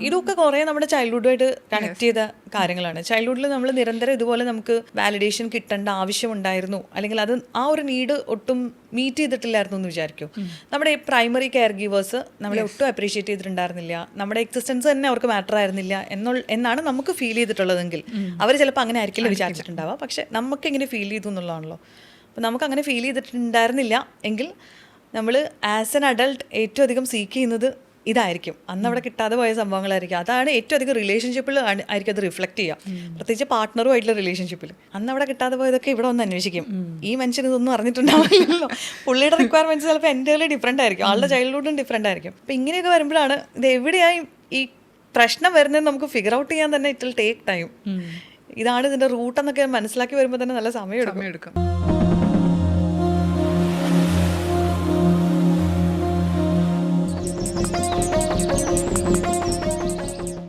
ഇതൊക്കെ കുറേ നമ്മുടെ ചൈൽഡ്ഹുഡുമായിട്ട് കണക്ട് ചെയ്ത കാര്യങ്ങളാണ്. ചൈൽഡ്ഹുഡിൽ നമ്മൾ നിരന്തരം ഇതുപോലെ നമുക്ക് വാലിഡേഷൻ കിട്ടേണ്ട ആവശ്യമുണ്ടായിരുന്നു, അല്ലെങ്കിൽ അത് ആ ഒരു നീഡ് ഒട്ടും മീറ്റ് ചെയ്തിട്ടില്ലായിരുന്നു എന്ന് വിചാരിക്കും. നമ്മുടെ പ്രൈമറി കെയർ ഗീവേഴ്സ് നമ്മളെ ഒട്ടും അപ്രീഷിയേറ്റ് ചെയ്തിട്ടുണ്ടായിരുന്നില്ല, നമ്മുടെ എക്സിസ്റ്റൻസ് തന്നെ അവർക്ക് മാറ്റർ ആയിരുന്നില്ല എന്നാണ് നമുക്ക് ഫീൽ ചെയ്തിട്ടുള്ളതെങ്കിൽ, അവർ ചിലപ്പോൾ അങ്ങനെ ആയിരിക്കില്ല വിചാരിച്ചിട്ടുണ്ടാവുക, പക്ഷെ നമുക്ക് എങ്ങനെ ഫീൽ ചെയ്തു എന്നുള്ളതാണല്ലോ. അപ്പോൾ നമുക്ക് അങ്ങനെ ഫീൽ ചെയ്തിട്ടുണ്ടായിരുന്നില്ല എങ്കിൽ നമ്മൾ ആസ് എൻ അഡൾട്ട് ഏറ്റവും അധികം സീക്ക് ചെയ്യുന്നത് ഇതായിരിക്കും. അന്ന് അവിടെ കിട്ടാതെ പോയ സംഭവങ്ങളായിരിക്കും. അതാണ് ഏറ്റവും അധികം റിലേഷൻഷിപ്പിൽ ആയിരിക്കും അത് റിഫ്ലക്ട് ചെയ്യുക, പ്രത്യേകിച്ച് പാർട്ട്ണറുമായിട്ടുള്ള റിലേഷൻഷിപ്പിൽ. അന്ന് അവിടെ കിട്ടാതെ പോയതൊക്കെ ഇവിടെ ഒന്ന് അന്വേഷിക്കും. ഈ മനുഷ്യന് ഇതൊന്നും അറിഞ്ഞിട്ടുണ്ടാവില്ലല്ലോ. പുള്ളിയുടെ റിക്വയർമെന്റ്സ് ചിലപ്പോൾ എൻ്റെ ഡിഫറെൻ്റ് ആയിരിക്കും, ആളുടെ ചൈൽഡ്ഹുഡും ഡിഫറെൻ്റ് ആയിരിക്കും. അപ്പം ഇങ്ങനെയൊക്കെ വരുമ്പോഴാണ് ഇത് എവിടെയായി ഈ പ്രശ്നം വരുന്നത് നമുക്ക് ഫിഗർ ഔട്ട് ചെയ്യാൻ തന്നെ ഇറ്റ് വിൽ ടേക്ക് ടൈം. ഇതാണ് ഇതിൻ്റെ റൂട്ട് എന്നൊക്കെ മനസ്സിലാക്കി വരുമ്പോൾ തന്നെ നല്ല സമയം എടുക്കും.